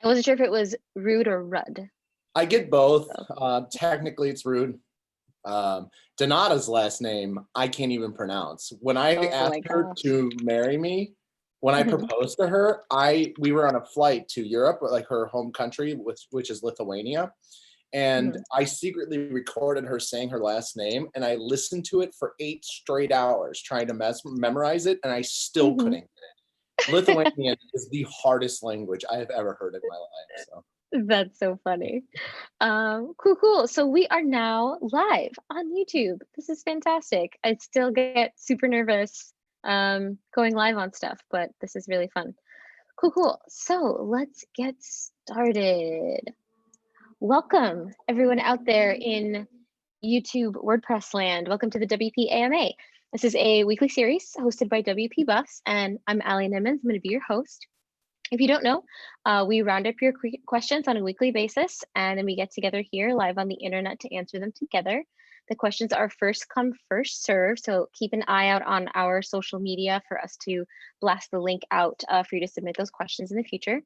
I wasn't sure if it was Rude or Rudd. I get both. So. Technically, it's Rude. Donata's last name, I can't even pronounce. When I Oh asked my her gosh. to marry me, when I Mhm. proposed to her, we were on a flight to Europe, like her home country, which is Lithuania. And Mhm. I secretly recorded her saying her last name, and I listened to it for 8 straight hours trying to memorize it, and I still Mhm. couldn't get it. Lithuanian is the hardest language I have ever heard in my life. So That's so funny. Cool, cool. So we are now live on YouTube. This is fantastic. I still get super nervous going live on stuff, but this is really fun. Cool, cool. So let's get started. Welcome, everyone out there in YouTube WordPress land. Welcome to the WPAMA. This is a weekly series hosted by WP Buffs, and I'm Allie Nimmons. I'm going to be your host. If you don't know, we round up your questions on a weekly basis, and then we get together here live on the internet to answer them together. The questions are first come, first serve, so keep an eye out on our social media for us to blast the link out for you to submit those questions in the future.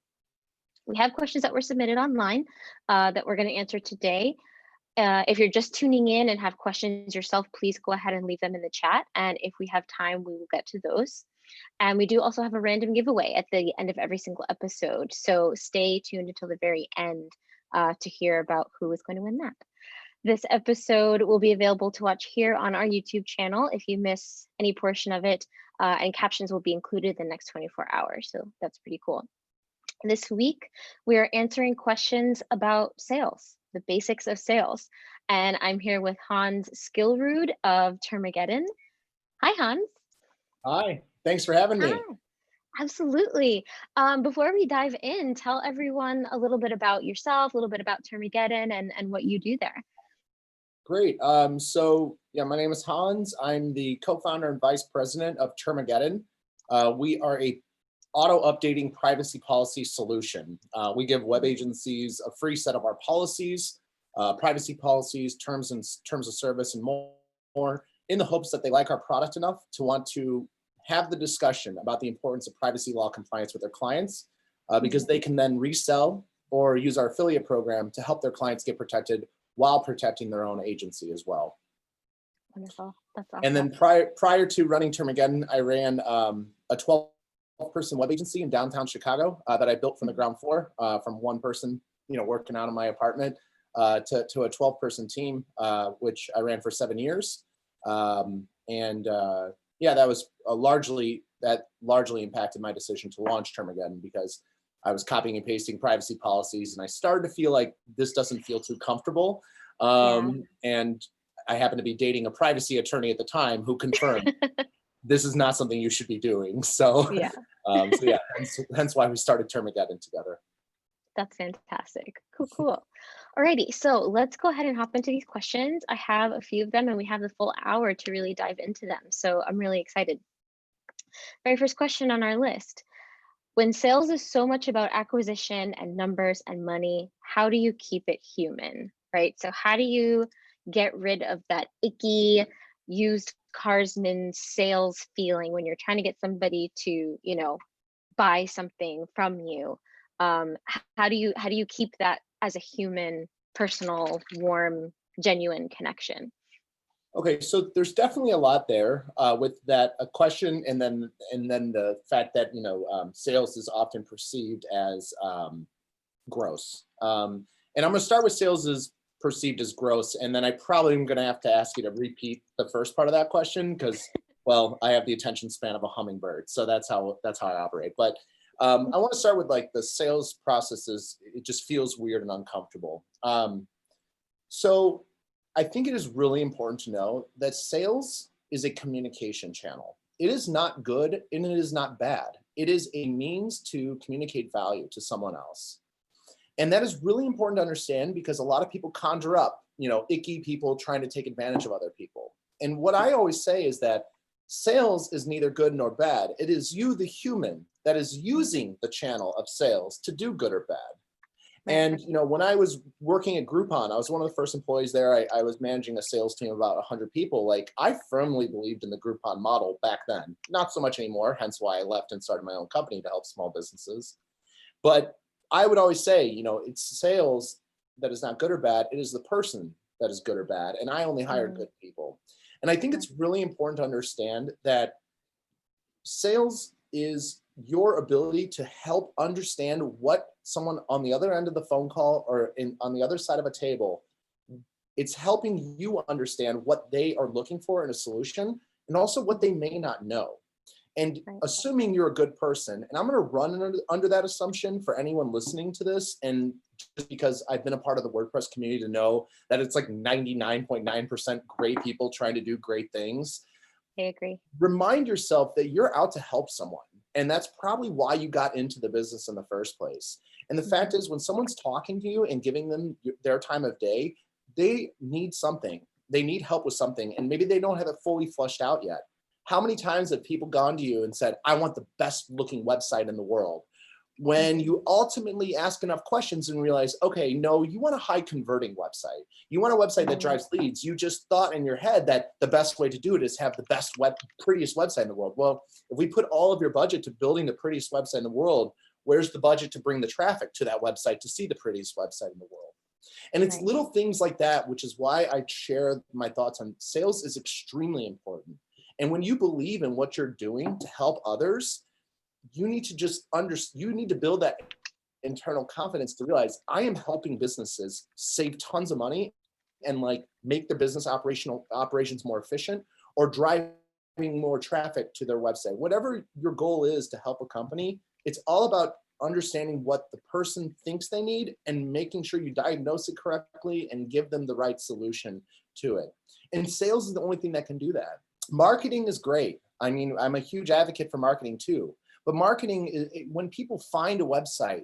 We have questions that were submitted online that we're going to answer today. If you're just tuning in and have questions yourself, please go ahead and leave them in the chat. And if we have time, we will get to those. And we do also have a random giveaway at the end of every single episode. So stay tuned until the very end to hear about who is going to win that. This episode will be available to watch here on our YouTube channel if you miss any portion of it, and captions will be included in the next 24 hours. So that's pretty cool. This week, we are answering questions about sales, the basics of sales. And I'm here with Hans Skillrud of Termaggedon. Hi, Hans. hi, thanks for having me. Hi. Absolutely. Before we dive in, tell everyone a little bit about yourself, a little bit about Termaggedon and what you do there. Great. So yeah, my name is Hans. I'm the co-founder and vice president of Termaggedon. We are a auto-updating privacy policy solution. We give web agencies a free set of our policies, privacy policies, terms of service, and more, in the hopes that they like our product enough to want to have the discussion about the importance of privacy law compliance with their clients, because they can then resell or use our affiliate program to help their clients get protected while protecting their own agency as well. Wonderful. That's awesome. And then prior to running Termaggedon, I ran a 12-person web agency in downtown Chicago that I built from the ground floor, from one person, working out of my apartment, to a 12-person team, which I ran for 7 years. Yeah, that was largely impacted my decision to launch Termaggedon, because I was copying and pasting privacy policies, and I started to feel like this doesn't feel too comfortable. And I happened to be dating a privacy attorney at the time who confirmed this is not something you should be doing. So, Yeah. Hence why we started Termaggedon together. That's fantastic. Cool, cool. Alrighty, so let's go ahead and hop into these questions. I have a few of them, and we have the full hour to really dive into them. So I'm really excited. Very first question on our list. When sales is so much about acquisition and numbers and money, how do you keep it human, right? So how do you get rid of that icky used carsman sales feeling when you're trying to get somebody to, buy something from you? How do you keep that as a human, personal, warm, genuine connection? Okay, so there's definitely a lot there with that a question, and then the fact that sales is often perceived as gross. And I'm going to start with sales is perceived as gross, and then I probably am going to have to ask you to repeat the first part of that question, because, well, I have the attention span of a hummingbird, so that's how I operate. But I want to start with like the sales processes. It just feels weird and uncomfortable. So I think it is really important to know that sales is a communication channel. It is not good and it is not bad. It is a means to communicate value to someone else. And that is really important to understand, because a lot of people conjure up, icky people trying to take advantage of other people. And what I always say is that sales is neither good nor bad. It is you, the human, that is using the channel of sales to do good or bad. And when I was working at Groupon, I was one of the first employees there. I was managing a sales team of about 100 people. Like, I firmly believed in the Groupon model back then. Not so much anymore, hence why I left and started my own company to help small businesses. But I would always say, it's sales that is not good or bad. It is the person that is good or bad. And I only hire good people. And I think it's really important to understand that sales is your ability to help understand what someone on the other end of the phone call or on the other side of a table, it's helping you understand what they are looking for in a solution and also what they may not know. And assuming you're a good person, and I'm going to run under that assumption for anyone listening to this, and just because I've been a part of the WordPress community to know that it's like 99.9% great people trying to do great things. I agree. Remind yourself that you're out to help someone. And that's probably why you got into the business in the first place. And the fact is, when someone's talking to you and giving them their time of day, they need something. They need help with something. And maybe they don't have it fully fleshed out yet. How many times have people gone to you and said, I want the best looking website in the world? When you ultimately ask enough questions and realize, okay, no, you want a high converting website. You want a website that drives leads. You just thought in your head that the best way to do it is have the best prettiest website in the world. Well, if we put all of your budget to building the prettiest website in the world, where's the budget to bring the traffic to that website to see the prettiest website in the world? And it's little things like that, which is why I share my thoughts on sales is extremely important. And when you believe in what you're doing to help others, you need to just you need to build that internal confidence to realize I am helping businesses save tons of money and like make their business operations more efficient or driving more traffic to their website. Whatever your goal is to help a company, it's all about understanding what the person thinks they need and making sure you diagnose it correctly and give them the right solution to it. And sales is the only thing that can do that. Marketing is great. I mean, I'm a huge advocate for marketing too. But marketing is when people find a website,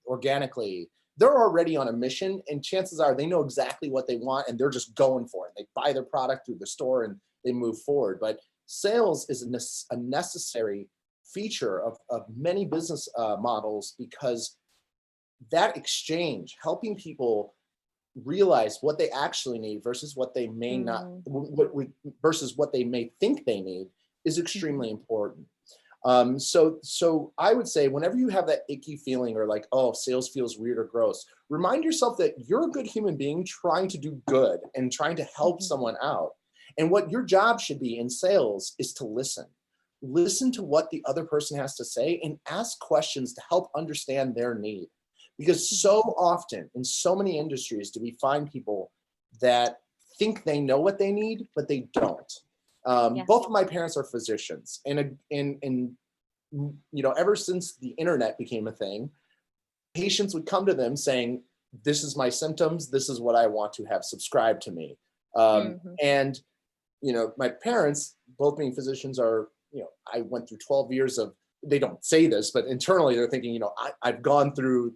organically, they're already on a mission, and chances are they know exactly what they want and they're just going for it. They buy their product through the store and they move forward. But sales is a necessary feature of many business models, because that exchange, helping people realize what they actually need versus what they may not, versus what they may think they need, is extremely important. So I would say whenever you have that icky feeling or like, oh, sales feels weird or gross, remind yourself that you're a good human being trying to do good and trying to help someone out. And what your job should be in sales is to listen. Listen to what the other person has to say and ask questions to help understand their need. Because so often in so many industries do we find people that think they know what they need, but they don't. Both of my parents are physicians, and ever since the internet became a thing, patients would come to them saying, this is my symptoms, this is what I want to have subscribed to me. And my parents, both being physicians, are, I went through 12 years of, they don't say this, but internally they're thinking, I've gone through,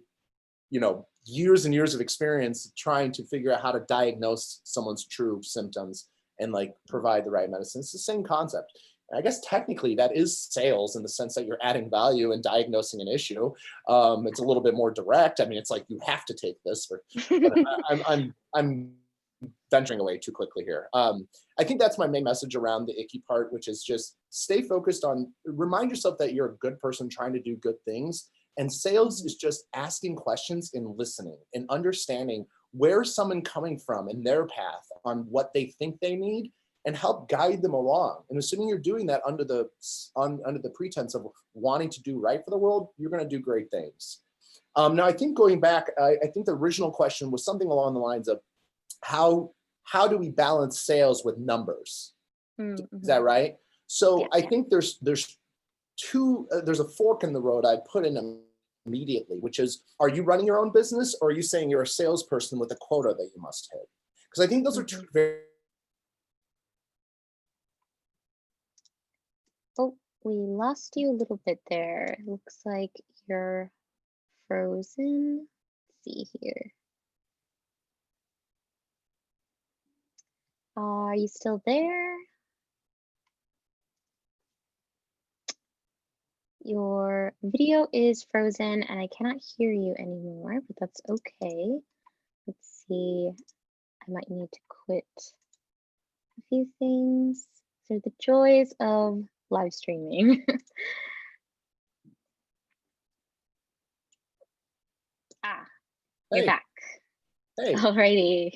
years and years of experience trying to figure out how to diagnose someone's true symptoms and like provide the right medicine. It's the same concept. I guess technically that is sales in the sense that you're adding value and diagnosing an issue. It's a little bit more direct. I mean, it's like, you have to take this, but I'm venturing away too quickly here. I think that's my main message around the icky part, which is just stay focused on, remind yourself that you're a good person trying to do good things. And sales is just asking questions and listening and understanding where someone coming from in their path on what they think they need, and help guide them along. And assuming you're doing that under the pretense of wanting to do right for the world, you're going to do great things. Now, I think going back, I think the original question was something along the lines of how do we balance sales with numbers? Is that right? So I think there's a fork in the road I'd put in immediately, which is, are you running your own business, or are you saying you're a salesperson with a quota that you must hit? Because I think those are two very... Oh, we lost you a little bit there. Looks like you're frozen. Let's see here. Are you still there? Your video is frozen and I cannot hear you anymore, but that's okay. Let's see. I might need to quit a few things. So the joys of live streaming. Ah, you're Hey, back. hey, Alrighty.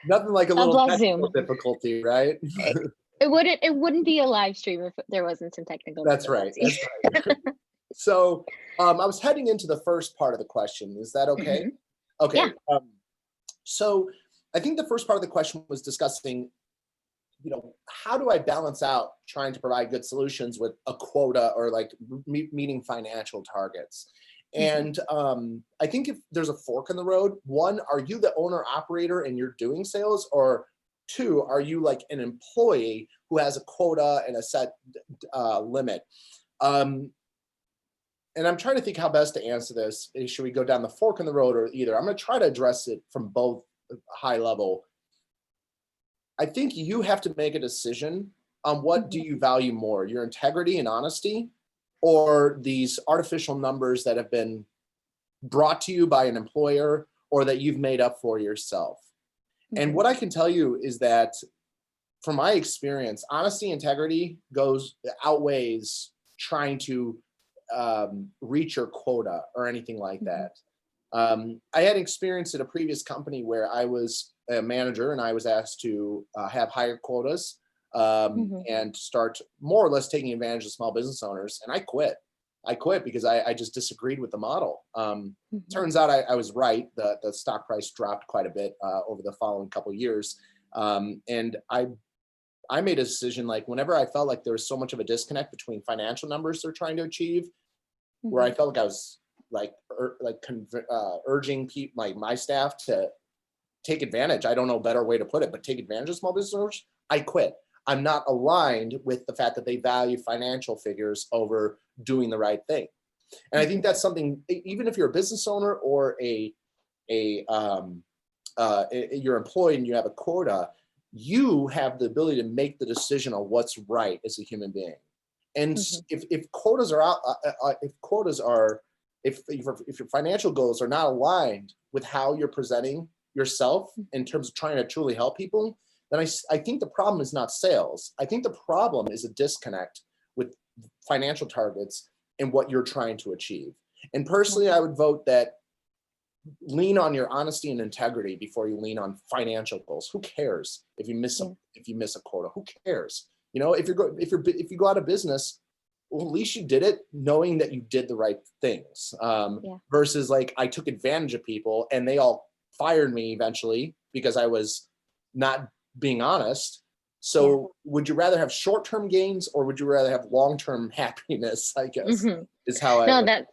nothing like a God little bless technical Zoom. difficulty, right? It, it wouldn't be a live stream if there wasn't some technical That's right. difficulty. That's right. So I was heading into the first part of the question. Is that okay? Hmm. Yeah. Okay. So I think the first part of the question was discussing, how do I balance out trying to provide good solutions with a quota or like meeting financial targets? Hmm. And I think if there's a fork in the road, one, are you the owner operator and you're doing sales? Or two, are you like an employee who has a quota and a set limit? Um, and I'm trying to think how best to answer this. Should we go down the fork in the road or either? I'm going to try to address it from both high level. I think you have to make a decision on what do Hmm. you value more, your integrity and honesty, or these artificial numbers that have been brought to you by an employer or that you've made up for yourself. And Hmm. what I can tell you is that from my experience, honesty, integrity outweighs trying to reach your quota or anything like Hmm. that. I had experience at a previous company where I was a manager and I was asked to have higher quotas Hmm. and start more or less taking advantage of small business owners. And I quit. I quit because I just disagreed with the model. Hmm. Turns out I was right. The stock price dropped quite a bit over the following couple of years. And I made a decision like whenever I felt like there was so much of a disconnect between financial numbers they're trying to achieve, where I Hmm. felt like I was urging like my staff to take advantage. I don't know a better way to put it, but take advantage of small business owners. I quit. I'm not aligned with the fact that they value financial figures over doing the right thing. And I think Hmm. that's something, even if you're a business owner or you're employed and you have a quota, you have the ability to make the decision on what's right as a human being. And Hmm. if quotas are out, if your financial goals are not aligned with how you're presenting yourself in terms of trying to truly help people, then I think the problem is not sales. I think the problem is a disconnect with financial targets and what you're trying to achieve. And personally, I would vote that lean on your honesty and integrity before you lean on financial goals. Who cares if you miss Yeah. a quota? Who cares? If you go out of business, well, at least you did it knowing that you did the right things. Yeah. Versus like I took advantage of people and they all fired me eventually because I was not being honest. Yeah. So would you rather have short-term gains or would you rather have long-term happiness? I guess Hmm. is how I No, would.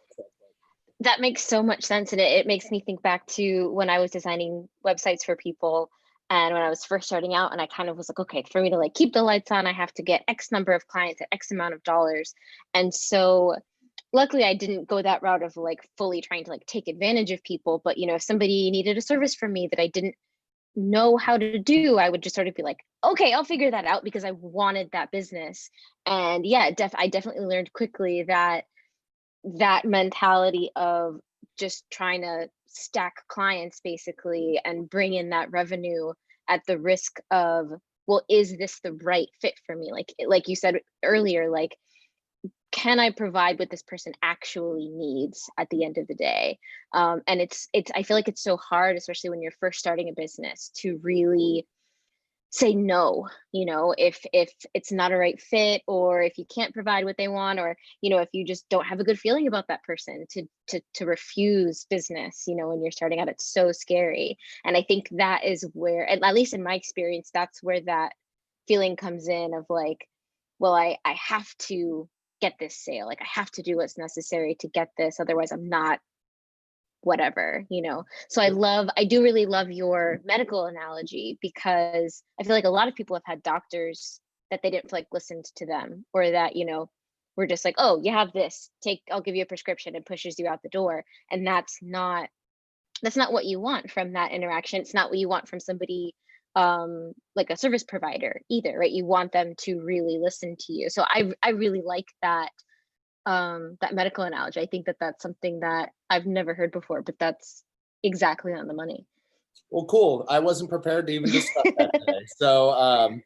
that makes so much sense, and it makes me think back to when I was designing websites for people, and when I was first starting out, and I kind of was like, okay, for me to like keep the lights on, I have to get X number of clients at X amount of dollars. And so luckily I didn't go that route of like fully trying to like take advantage of people, but if somebody needed a service from me that I didn't know how to do, I would just sort of be like, okay, I'll figure that out because I wanted that business. And yeah, I definitely learned quickly that that mentality of just trying to stack clients basically and bring in that revenue at the risk of, well, is this the right fit for me? Like you said earlier, like, can I provide what this person actually needs at the end of the day? And it's I feel like it's so hard, especially when you're first starting a business, to really say no, if it's not a right fit, or if you can't provide what they want, or if you just don't have a good feeling about that person, to refuse business, when you're starting out. It's so scary. And I think that is where, at least in my experience, that's where that feeling comes in of like, well, I have to get this sale, like I have to do what's necessary to get this, otherwise I'm not whatever. So I do really love your medical analogy, because I feel like a lot of people have had doctors that they didn't feel like listened to them, or that were just like, oh, you have this, I'll give you a prescription, and pushes you out the door. And that's not what you want from that interaction. It's not what you want from somebody, like a service provider either, right? You want them to really listen to you. So I really like that medical analogy. I think that that's something that I've never heard before, but that's exactly on the money. Well, cool. I wasn't prepared to even discuss that today. So,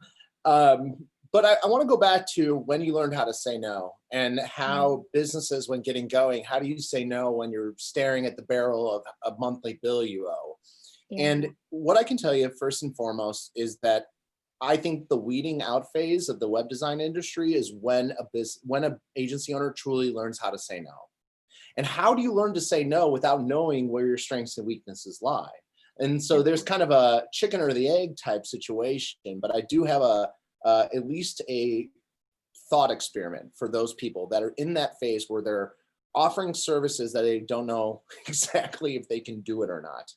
But I want to go back to when you learned how to say no, and Mm, how businesses, when getting going, how do you say no when you're staring at the barrel of a monthly bill you owe? yeah. And what I can tell you first and foremost is that I think the weeding out phase of the web design industry is when a agency owner truly learns how to say no. And how do you learn to say no without knowing where your strengths and weaknesses lie? And so there's kind of a chicken or the egg type situation, but I do have at least a thought experiment for those people that are in that phase where they're offering services that they don't know exactly if they can do it or not.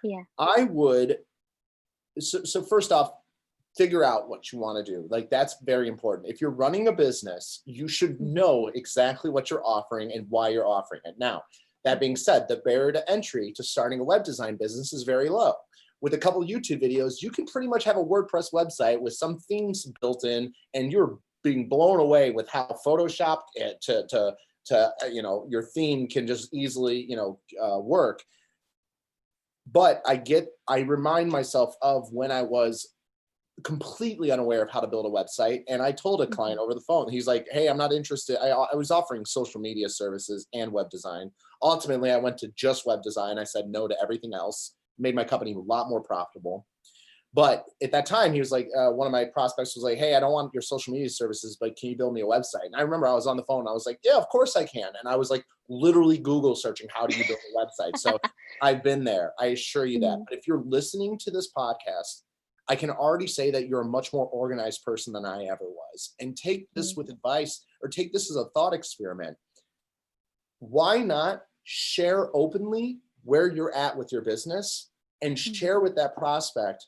Yeah. I would, so first off, figure out what you want to do. Like, that's very important. If you're running a business, you should Mhm. know exactly what you're offering and why you're offering it. Now, that being said, the barrier to entry to starting a web design business is very low. With a couple YouTube videos, you can pretty much have a WordPress website with some themes built in, and you're being blown away with how Photoshop your theme can just easily work. But I remind myself of when I was completely unaware of how to build a website. And I told a client Mhm. over the phone, he's like, hey, I'm not interested. I was offering social media services and web design. Ultimately, I went to just web design. I said no to everything else, made my company a lot more profitable. But at that time, he was like, one of my prospects was like, hey, I don't want your social media services, but can you build me a website? And I remember I was on the phone. I was like, yeah, of course I can. And I was like, literally Google searching, how do you build a website? So I've been there. I assure you that. Mhm. But if you're listening to this podcast, I can already say that you're a much more organized person than I ever was. And take this Mhm. with advice, or take this as a thought experiment. Why not share openly where you're at with your business, and Mhm. share with that prospect,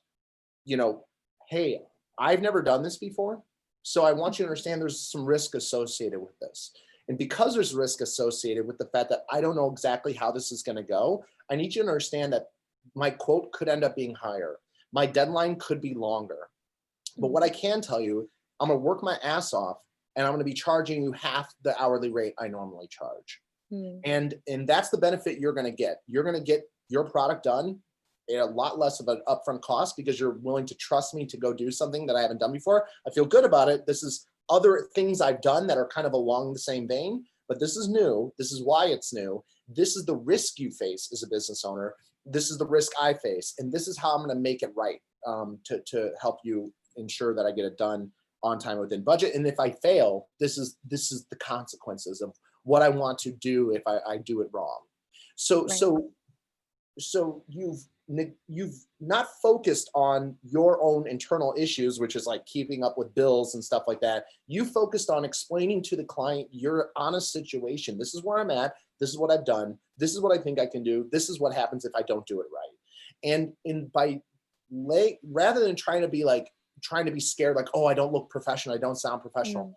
you know, hey, I've never done this before. So I want you to understand there's some risk associated with this. And because there's risk associated with the fact that I don't know exactly how this is going to go, I need you to understand that my quote could end up being higher. My deadline could be longer. But what Mhm. I can tell you, I'm going to work my ass off, and I'm going to be charging you half the hourly rate I normally charge. Mhm. And that's the benefit you're going to get. You're going to get your product done at a lot less of an upfront cost, because you're willing to trust me to go do something that I haven't done before. I feel good about it. This is other things I've done that are kind of along the same vein, but this is new. This is why it's new. This is the risk you face as a business owner. This is the risk I face, and this is how I'm going to make it right, to help you ensure that I get it done on time within budget. And if I fail, this is the consequences of what I want to do if I do it wrong. So Right. so so you've not focused on your own internal issues, which is like keeping up with bills and stuff like that. You focused on explaining to the client your honest situation. This is where I'm at. This is what I've done. This is what I think I can do. This is what happens if I don't do it right. And in by rather than trying to be scared, like, oh, I don't look professional, I don't sound professional,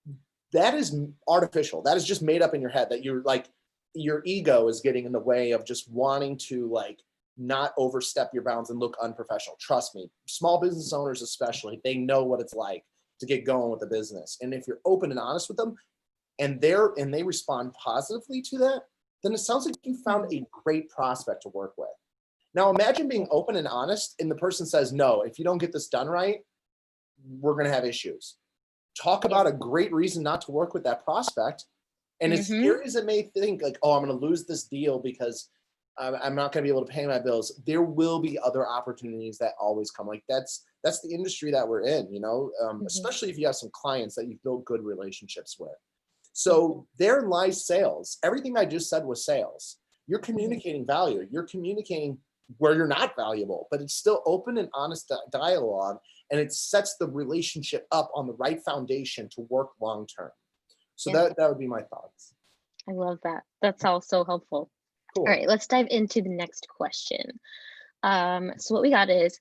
Mm. that is artificial. That is just made up in your head, that you're like, your ego is getting in the way of just wanting to like not overstep your bounds and look unprofessional. Trust me, small business owners especially, they know what it's like to get going with the business. And if you're open and honest with them, and they respond positively to that, then it sounds like you found Mhm. a great prospect to work with. Now imagine being open and honest and the person says, no, if you don't get this done right, we're going to have issues. Talk Yeah. about a great reason not to work with that prospect. And as Mhm. scary as it may think, like, oh, I'm going to lose this deal because I'm not going to be able to pay my bills, there will be other opportunities that always come. Like, that's the industry that we're in, Mhm. especially if you have some clients that you've built good relationships with. Yeah. So there lies sales. Everything I just said was sales. You're Mhm. communicating value. You're communicating where you're not valuable, but it's still open and honest dialogue, and it sets the relationship up on the right foundation to work long term. So Yeah. that would be my thoughts. I love that. That's all so helpful. All Cool. right, let's dive into the next question. So what we got is,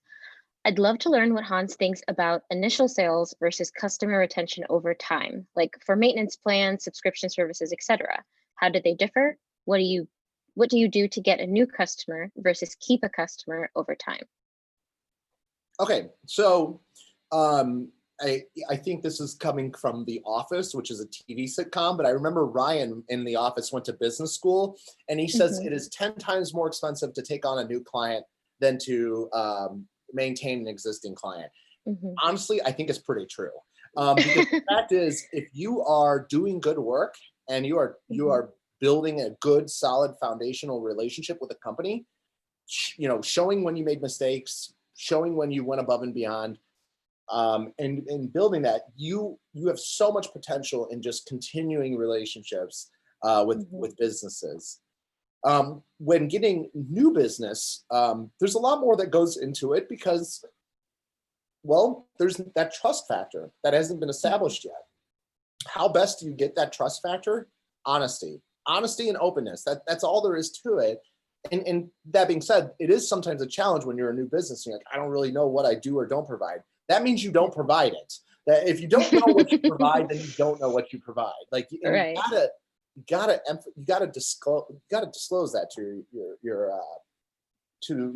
I'd love to learn what Hans thinks about initial sales versus customer retention over time, like for maintenance plans, subscription services, etc. How do they differ? What do you do to get a new customer versus keep a customer over time? Okay, so um, I think this is coming from The Office, which is a TV sitcom. But I remember Ryan in The Office went to business school, and he says Hmm. it is 10 times more expensive to take on a new client than to maintain an existing client. Hmm. Honestly, I think it's pretty true. Because the fact is, if you are doing good work and you are building a good, solid foundational relationship with a company, showing when you made mistakes, showing when you went above and beyond, and building that, you have so much potential in just continuing relationships with businesses. When getting new business, there's a lot more that goes into it because, well, there's that trust factor that hasn't been established yet. How best do you get that trust factor? Honesty and openness. That's all there is to it. And that being said, it is sometimes a challenge when you're a new business. You're like, I don't really know what I do or don't provide. That means you don't provide it. That if you don't know what you provide, then you don't know what you provide. Like, and Right. you gotta disclose that to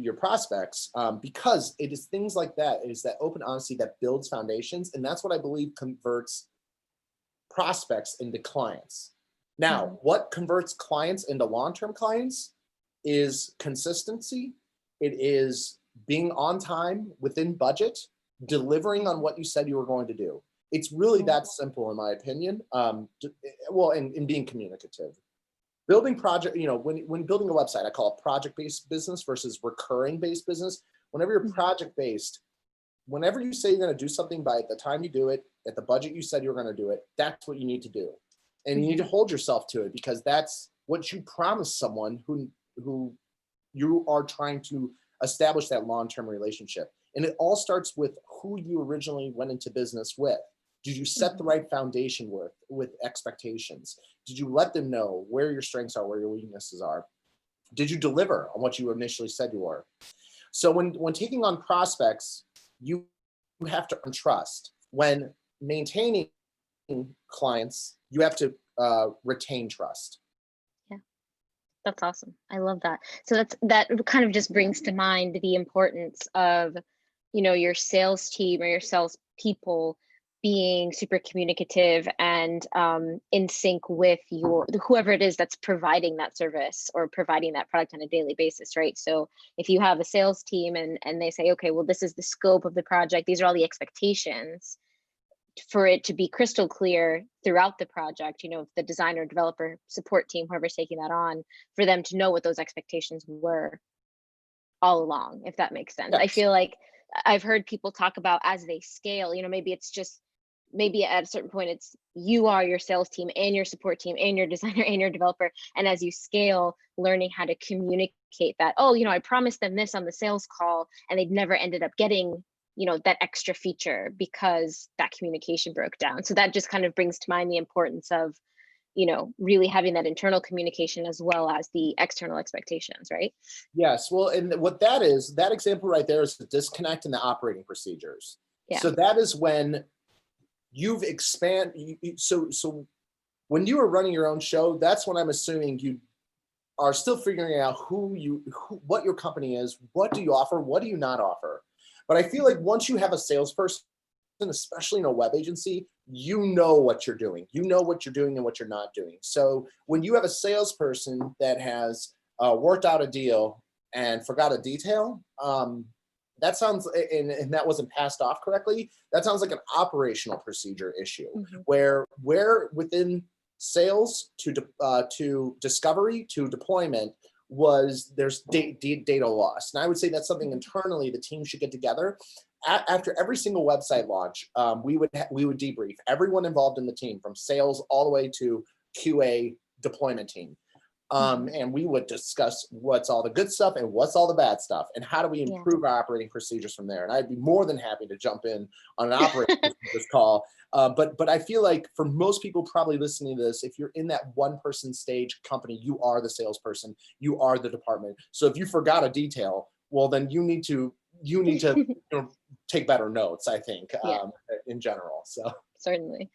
your prospects, because it is things like that. It is that open honesty that builds foundations, and that's what I believe converts prospects into clients. Now, what converts clients into long-term clients is consistency. It is being on time, within budget, delivering on what you said you were going to do. It's really that simple, in my opinion. And being communicative. Building project, when building a website, I call it project-based business versus recurring-based business. Whenever you're project-based, whenever you say you're going to do something by the time you do it, at the budget you said you were going to do it, that's what you need to do. And you need to hold yourself to it, because that's what you promise someone who you are trying to establish that long-term relationship. And it all starts with who you originally went into business with. Did you set the right foundation with expectations? Did you let them know where your strengths are, where your weaknesses are? Did you deliver on what you initially said you were? So when taking on prospects, you have to earn trust. When maintaining clients, you have to retain trust. Yeah, that's awesome. I love that. So that kind of just brings to mind the importance of, your sales team or your sales people being super communicative and in sync with whoever it is that's providing that service or providing that product on a daily basis, right? So if you have a sales team and they say, okay, well, this is the scope of the project, these are all the expectations, for it to be crystal clear throughout the project, the designer, developer, support team, whoever's taking that on, for them to know what those expectations were all along, if that makes sense. Yes. I feel like I've heard people talk about as they scale, maybe at a certain point it's you are your sales team and your support team and your designer and your developer, and as you scale, learning how to communicate that, I promised them this on the sales call and they'd never ended up getting that extra feature because that communication broke down. So that just kind of brings to mind the importance of really having that internal communication as well as the external expectations, right? Yes. Well, and what that is, that example right there is the disconnect in the operating procedures. Yeah. So that is when you've expanded. So when you are running your own show, that's when I'm assuming you are still figuring out what your company is, what do you offer, what do you not offer. But I feel like once you have a salesperson, especially in a web agency, you know what you're doing. You know what you're doing and what you're not doing. So when you have a salesperson that has worked out a deal and forgot a detail, that sounds, and that wasn't passed off correctly, that sounds like an operational procedure issue, where within sales to discovery to deployment there's data loss. And I would say that's something internally the team should get together. After every single website launch, we would debrief everyone involved in the team, from sales all the way to QA deployment team. And we would discuss what's all the good stuff and what's all the bad stuff, and how do we improve our operating procedures from there. And I'd be more than happy to jump in on an operating procedures call. But I feel like for most people probably listening to this, if you're in that one person stage company, you are the salesperson, you are the department. So if you forgot a detail, well, then you need to take better notes, I think, in general. So certainly.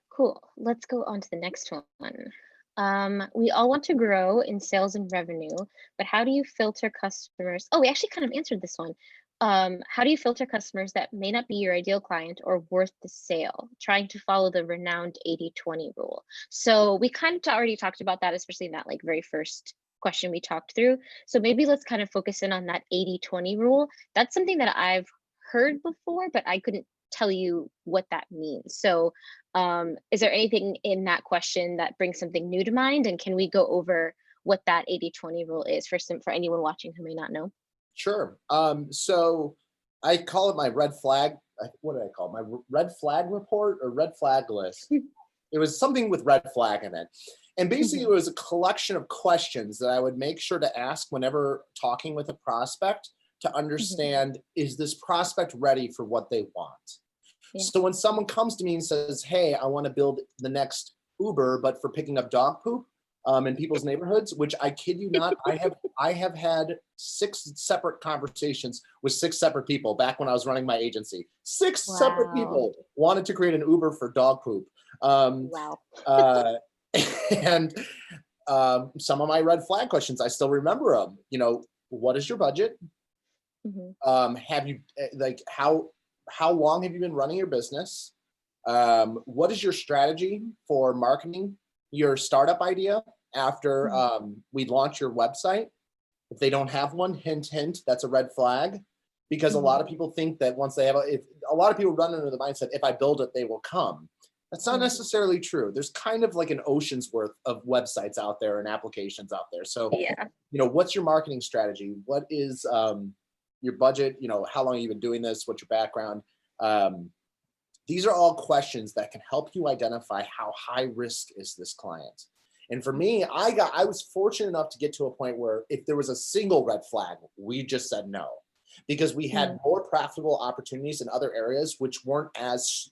Cool. Let's go on to the next one. We all want to grow in sales and revenue, but how do you filter customers? Oh, we actually kind of answered this one. How do you filter customers that may not be your ideal client or worth the sale, trying to follow the renowned 80-20 rule? So we kind of already talked about that, especially in that very first question we talked through. So maybe let's kind of focus in on that 80-20 rule. That's something that I've heard before, but I couldn't tell you what that means. So is there anything in that question that brings something new to mind? And can we go over what that 80/20 rule is for anyone watching who may not know? Sure. So I call it my red flag. What did I call it? My red flag report or red flag list. It was something with red flag in it. And basically, it was a collection of questions that I would make sure to ask whenever talking with a prospect to understand, is this prospect ready for what they want? Yeah. So when someone comes to me and says, hey, I want to build the next Uber, but for picking up dog poop in people's neighborhoods, which I kid you not, I have had 6 separate conversations with 6 separate people back when I was running my agency. 6 separate Wow. people wanted to create an Uber for dog poop. Wow. Uh, and some of my red flag questions, I still remember them. You know, what is your budget? Have you like how long have you been running your business? What is your strategy for marketing your startup idea after we launch your website? If they don't have one, hint, hint, that's a red flag, because a lot of people think that once they have if a lot of people run into the mindset, if I build it, they will come. That's not necessarily true. There's kind of like an ocean's worth of websites out there and applications out there. So, Yeah. you know, what's your marketing strategy? What is your budget? You know, how long have you been doing this? What's your background? These are all questions that can help you identify how high risk is this client. And for me, I was fortunate enough to get to a point where if there was a single red flag, we just said no, because we had more profitable opportunities in other areas which weren't as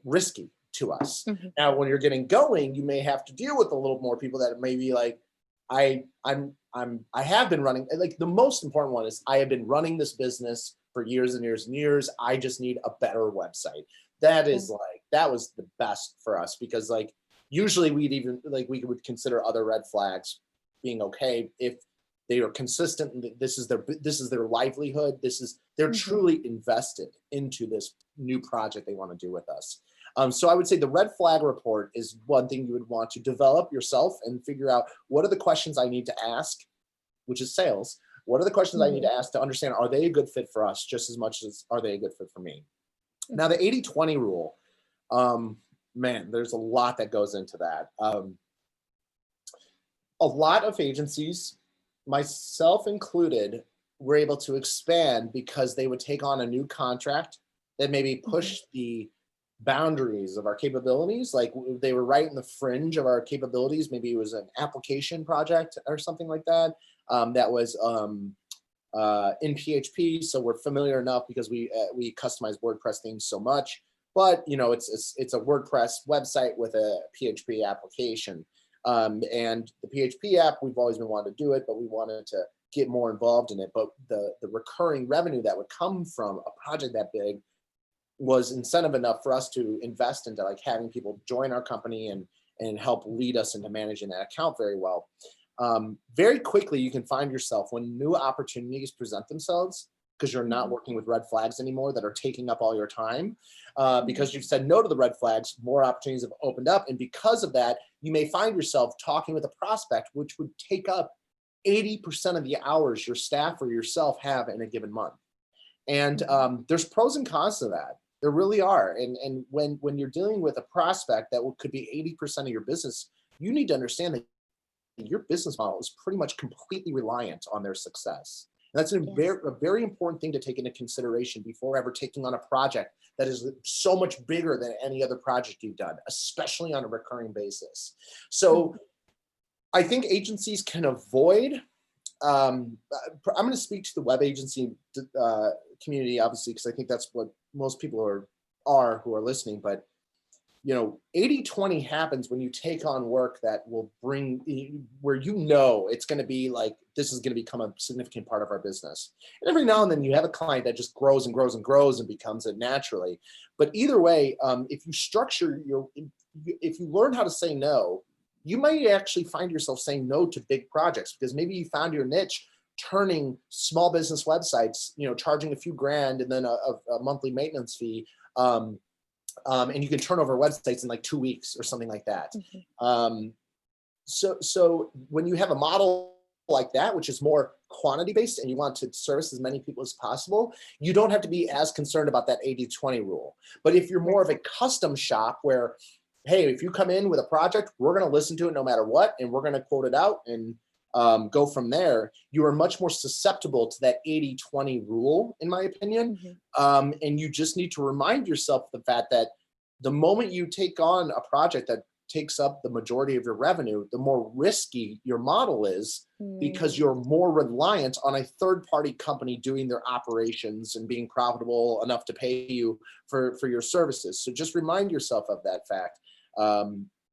risky to us. Now, when you're getting going, you may have to deal with a little more people that may be like, I have been running, like the most important one is I have been running this business for years and years and years. I just need a better website. That is like, that was the best for us, because like usually we'd even like, we would consider other red flags being okay if they are consistent. This is their livelihood. They're truly invested into this new project they want to do with us. So I would say the red flag report is one thing you would want to develop yourself and figure out, what are the questions I need to ask, which is sales. What are the questions I need to ask to understand, are they a good fit for us just as much as are they a good fit for me? Now, the 80/20 rule, man, there's a lot that goes into that. A lot of agencies, myself included, were able to expand because they would take on a new contract that maybe pushed the boundaries of our capabilities. Like they were right in the fringe of our capabilities. Maybe it was an application project or something like that. That was in PHP, so we're familiar enough because we customize WordPress themes so much. But you know, it's a WordPress website with a PHP application. And the PHP app, we've always been wanting to do it, but we wanted to get more involved in it. But the recurring revenue that would come from a project that big was incentive enough for us to invest into like having people join our company and help lead us into managing that account very well. Very quickly, you can find yourself when new opportunities present themselves, because you're not working with red flags anymore that are taking up all your time. Because you've said no to the red flags, more opportunities have opened up. And because of that, you may find yourself talking with a prospect, which would take up 80% of the hours your staff or yourself have in a given month. And there's pros and cons to that. There really are. And when you're dealing with a prospect that could be 80% of your business, you need to understand that your business model is pretty much completely reliant on their success. And that's a very important thing to take into consideration before ever taking on a project that is so much bigger than any other project you've done, especially on a recurring basis. So I think agencies can avoid, I'm going to speak to the web agency community, obviously, because I think that's what most people are who are listening. But you know, 80/20 happens when you take on work that will bring, where you know it's going to be like, this is going to become a significant part of our business. And every now and then you have a client that just grows and grows and grows and becomes it naturally. But either way, if you structure if you learn how to say no, you might actually find yourself saying no to big projects, because maybe you found your niche turning small business websites, you know, charging a few grand and then a monthly maintenance fee. And you can turn over websites in like 2 weeks or something like that. So when you have a model like that, which is more quantity based and you want to service as many people as possible, you don't have to be as concerned about that 80-20 rule. But if you're more of a custom shop where, hey, if you come in with a project, we're going to listen to it no matter what, and we're going to quote it out and go from there, you are much more susceptible to that 80-20 rule, in my opinion. And you just need to remind yourself the fact that the moment you take on a project that takes up the majority of your revenue, the more risky your model is, because you're more reliant on a third-party company doing their operations and being profitable enough to pay you for your services. So just remind yourself of that fact.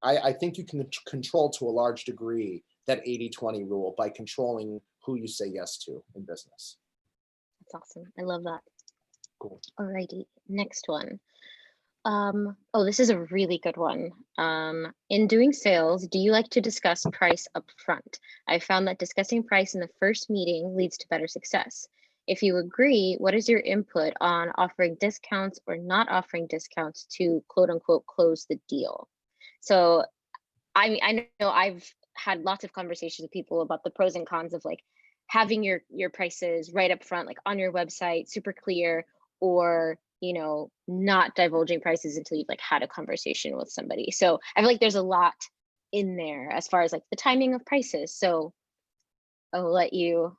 I think you can control to a large degree that 80-20 rule by controlling who you say yes to in business. That's awesome. I love that. Cool. Alrighty, next one. Oh, this is a really good one. In doing sales, do you like to discuss price up front? I found that discussing price in the first meeting leads to better success. If you agree, what is your input on offering discounts or not offering discounts to quote unquote close the deal? So I mean, I know I've had lots of conversations with people about the pros and cons of like having your prices right up front, like on your website, super clear, or not divulging prices until you've like had a conversation with somebody. So I feel like there's a lot in there as far as like the timing of prices. So I'll let you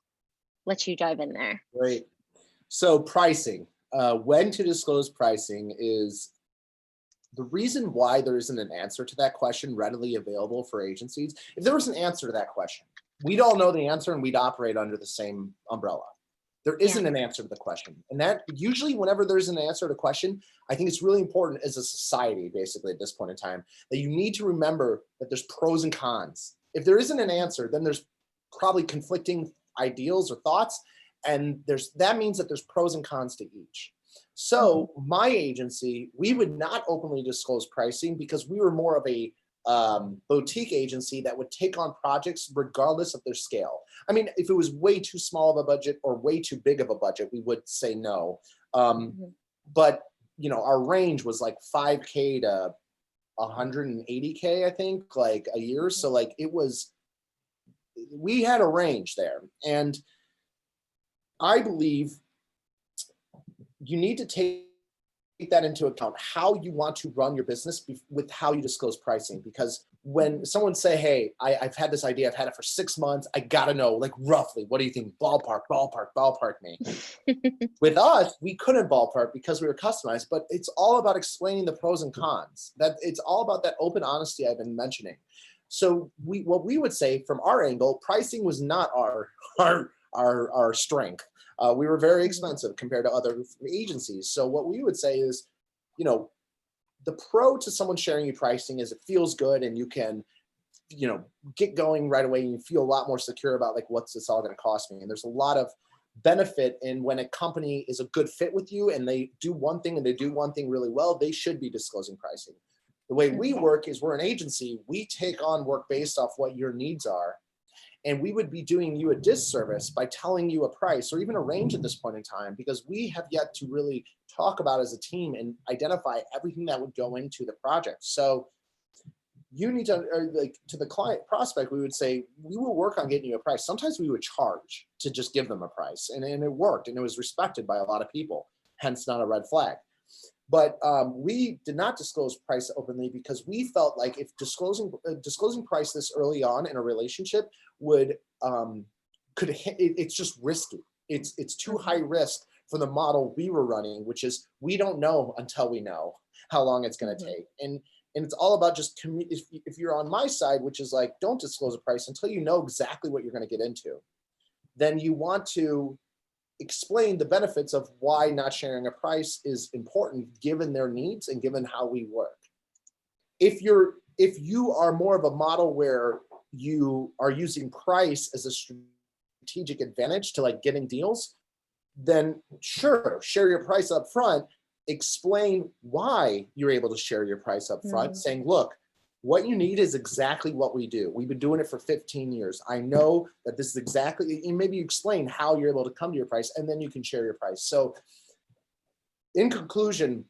dive in there. Great. So pricing, when to disclose pricing is the reason why there isn't an answer to that question readily available for agencies. If there was an answer to that question, we'd all know the answer and we'd operate under the same umbrella. There isn't an answer to the question. And that usually whenever there's an answer to a question, I think it's really important as a society, basically at this point in time, that you need to remember that there's pros and cons. If there isn't an answer, then there's probably conflicting ideals or thoughts. And that means that there's pros and cons to each. So my agency, we would not openly disclose pricing because we were more of a boutique agency that would take on projects regardless of their scale. I mean, if it was way too small of a budget or way too big of a budget, we would say no. But our range was like 5K to 180K, I think, like a year. So like we had a range there. And I believe you need to take that into account, how you want to run your business with how you disclose pricing. Because when someone say, hey, I've had this idea, I've had it for 6 months, I gotta know, like roughly, what do you think? Ballpark me. With us, we couldn't ballpark because we were customized, but it's all about explaining the pros and cons. That it's all about that open honesty I've been mentioning. So what we would say from our angle, pricing was not our strength. We were very expensive compared to other agencies. So what we would say is, the pro to someone sharing you pricing is it feels good and you can, get going right away and you feel a lot more secure about like, what's this all going to cost me? And there's a lot of benefit in when a company is a good fit with you and they do one thing and they do one thing really well, they should be disclosing pricing. The way we work is we're an agency. We take on work based off what your needs are. And we would be doing you a disservice by telling you a price or even a range at this point in time, because we have yet to really talk about as a team and identify everything that would go into the project. So you need to, to the client prospect, we would say, we will work on getting you a price. Sometimes we would charge to just give them a price, and it worked and it was respected by a lot of people, hence not a red flag. But we did not disclose price openly because we felt like if disclosing price this early on in a relationship it's just risky. It's too high risk for the model we were running, which is we don't know until we know how long it's going to take. And it's all about just if you're on my side, which is like, don't disclose a price until you know exactly what you're going to get into. Then you want to explain the benefits of why not sharing a price is important given their needs and given how we work. If you are more of a model where you are using price as a strategic advantage to like getting deals, then sure, share your price up front, explain why you're able to share your price up front, saying, look, what you need is exactly what we do. We've been doing it for 15 years. I know that this is exactly, and maybe you explain how you're able to come to your price, and then you can share your price. So in conclusion,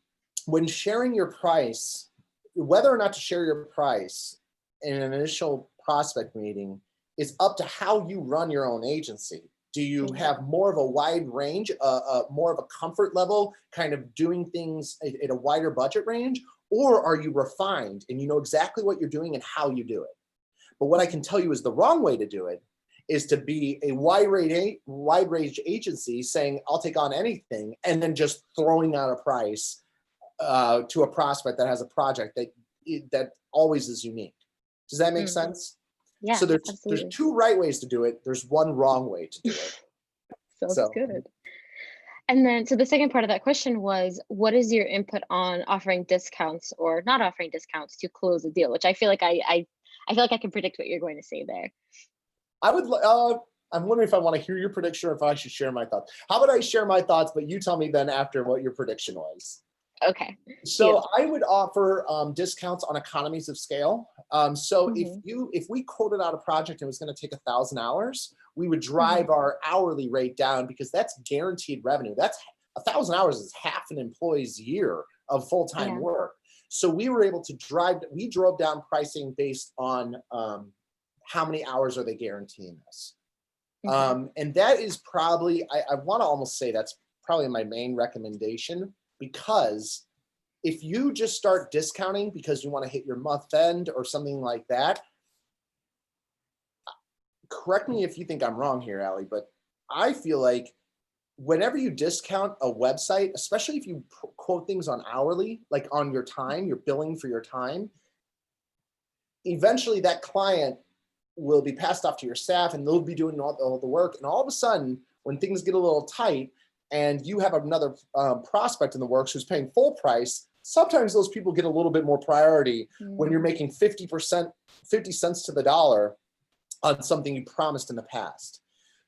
when sharing your price, whether or not to share your price in an initial prospect meeting is up to how you run your own agency. Do you have more of a wide range, more of a comfort level, kind of doing things at a wider budget range? Or are you refined and you know exactly what you're doing and how you do it? But what I can tell you is the wrong way to do it is to be a wide range agency saying, I'll take on anything, and then just throwing out a price to a prospect that has a project that always is unique. Does that make sense? Yeah, So there's absolutely. two right ways to do it. There's one wrong way to do it. Sounds good. And then, so the second part of that question was, what is your input on offering discounts or not offering discounts to close a deal? Which I feel like I feel like I can predict what you're going to say there. I would. I'm wondering if I want to hear your prediction or if I should share my thoughts. How about I share my thoughts, but you tell me then after what your prediction was. Okay. So I would offer discounts on economies of scale. So if we quoted out a project and it was going to take 1,000 hours, we would drive our hourly rate down because that's guaranteed revenue. That's 1,000 hours is half an employee's year of full-time work. So we were able to we drove down pricing based on how many hours are they guaranteeing us. And that is probably, I want to almost say that's probably my main recommendation, because if you just start discounting because you want to hit your month end or something like that, correct me if you think I'm wrong here, Allie, but I feel like whenever you discount a website, especially if you quote things on hourly, like on your time, you're billing for your time, eventually that client will be passed off to your staff and they'll be doing all the work. And all of a sudden, when things get a little tight and you have another prospect in the works who's paying full price, sometimes those people get a little bit more priority when you're making 50 cents to the dollar on something you promised in the past.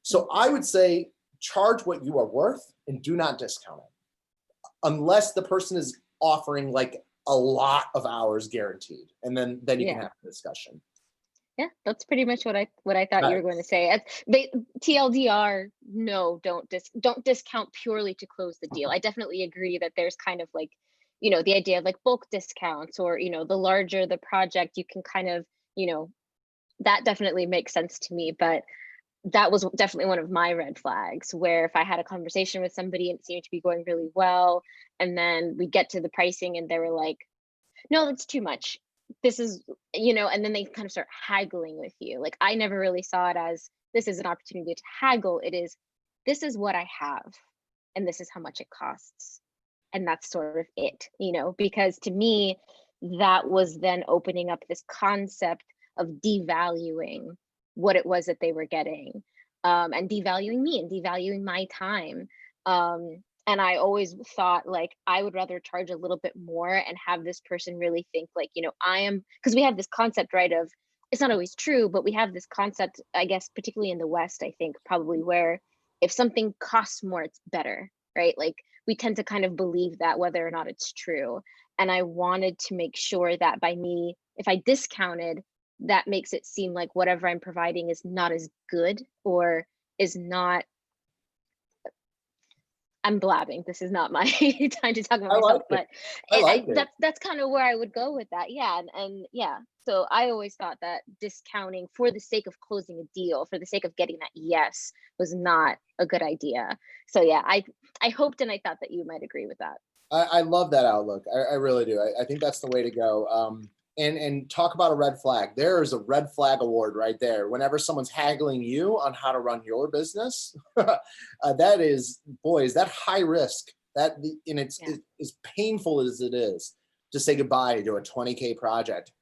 So I would say charge what you are worth and do not discount it unless the person is offering like a lot of hours guaranteed. And then you can have a discussion. Yeah, that's pretty much what I thought you were going to say. TLDR, no, don't discount purely to close the deal. I definitely agree that there's kind of like, the idea of like bulk discounts, or, the larger the project, you can kind of, that definitely makes sense to me. But that was definitely one of my red flags, where if I had a conversation with somebody and it seemed to be going really well, and then we get to the pricing and they were like, no, that's too much. This is, and then they kind of start haggling with you. Like, I never really saw it as this is an opportunity to haggle. It is, this is what I have and this is how much it costs. And that's sort of it, because to me, that was then opening up this concept of devaluing what it was that they were getting, and devaluing me and devaluing my time. And I always thought, like, I would rather charge a little bit more and have this person really think like, I am, because we have this concept, right, of, it's not always true, but we have this concept, I guess, particularly in the West, I think probably, where if something costs more, it's better, right? Like, we tend to kind of believe that whether or not it's true. And I wanted to make sure that by me, if I discounted, that makes it seem like whatever I'm providing is not as good, or is not, I'm blabbing. This is not my time to talk about myself, but that's kind of where I would go with that. Yeah. And yeah, so I always thought that discounting for the sake of closing a deal, for the sake of getting that yes, was not a good idea. So yeah, I hoped and I thought that you might agree with that. I love that outlook. I really do. I think that's the way to go. And talk about a red flag. There is a red flag award right there. Whenever someone's haggling you on how to run your business, that is, boy, is that high risk. And it's as painful as it is to say goodbye to a 20K project.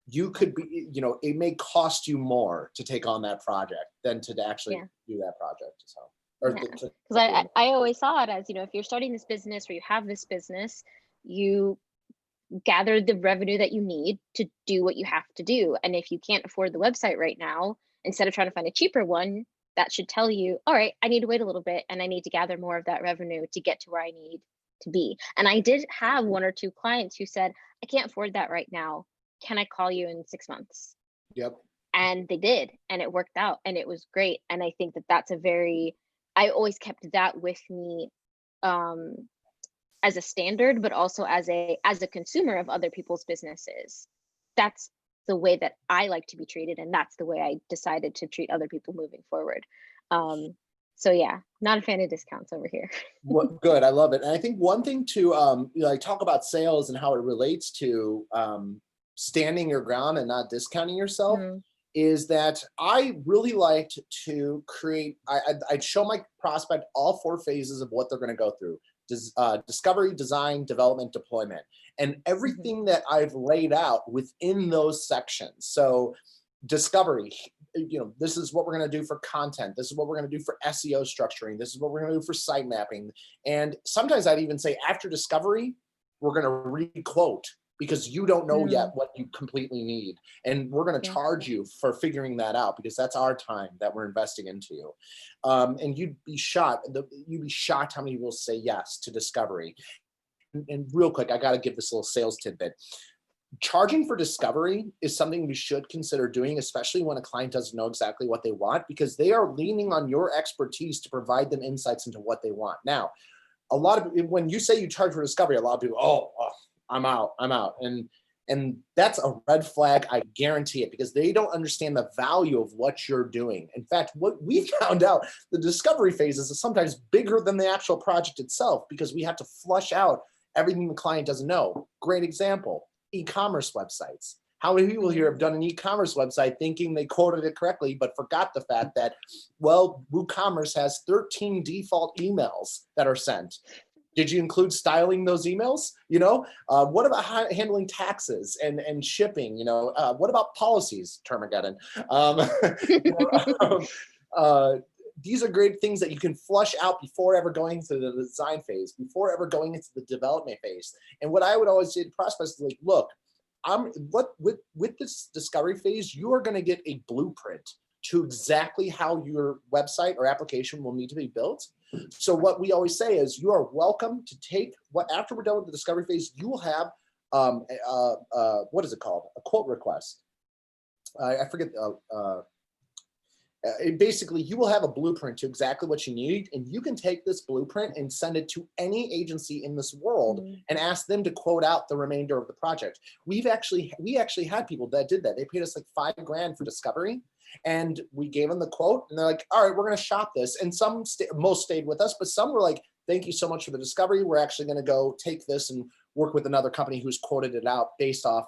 You could be, it may cost you more to take on that project than to actually do that project. So, because I always saw it as, if you're starting this business or you have this business, you gather the revenue that you need to do what you have to do. And if you can't afford the website right now, instead of trying to find a cheaper one, that should tell you, all right, I need to wait a little bit and I need to gather more of that revenue to get to where I need to be. And I did have one or two clients who said, I can't afford that right now. Can I call you in 6 months? Yep. And they did, and it worked out and it was great. And I think that that's I always kept that with me, as a standard, but also as a consumer of other people's businesses. That's the way that I like to be treated, and that's the way I decided to treat other people moving forward. So yeah, not a fan of discounts over here. What good? I love it. And I think one thing to like talk about sales and how it relates to standing your ground and not discounting yourself Mm, is that I really liked to create. I'd show my prospect all 4 phases of what they're going to go through: discovery, design, development, deployment, and mhm, everything that I've laid out within those sections. So discovery, this is what we're going to do for content, this is what we're going to do for SEO structuring, this is what we're going to do for site mapping. And sometimes I'd even say after discovery, we're going to re-quote because you don't know yet mm, what you completely need, and we're going to yeah. charge you for figuring that out because that's our time that we're investing into you. And you'd be shocked how many people say yes to discovery. And real quick, I got to give this little sales tidbit. Charging for discovery is something we should consider doing, especially when a client doesn't know exactly what they want, because they are leaning on your expertise to provide them insights into what they want. Now, when you say you charge for discovery, a lot of people, I'm out. And that's a red flag. I guarantee it, because they don't understand the value of what you're doing. In fact, what we found out, the discovery phases is sometimes bigger than the actual project itself, because we have to flush out everything the client doesn't know. Great example: e-commerce websites. How many people here have done an e-commerce website thinking they quoted it correctly, but forgot the fact that, well, WooCommerce has 13 default emails that are sent. Did you include styling those emails? What about handling taxes and shipping? What about policies, Termaggedon? You know, these are great things that you can flush out before ever going into the design phase, before ever going into the development phase. And what I would always say to prospects is like, look, with this discovery phase, you are going to get a blueprint to exactly how your website or application will need to be built. So what we always say is, you are welcome to take after we're done with the discovery phase, you will have what is it called? A quote request. I forget. Basically, you will have a blueprint to exactly what you need, and you can take this blueprint and send it to any agency in this world Mm, and ask them to quote out the remainder of the project. We actually had people that did that. They paid us like $5,000 for discovery, and we gave them the quote, and they're like, all right, we're going to shop this. And most stayed with us, but some were like, thank you so much for the discovery. We're actually going to go take this and work with another company who's quoted it out based off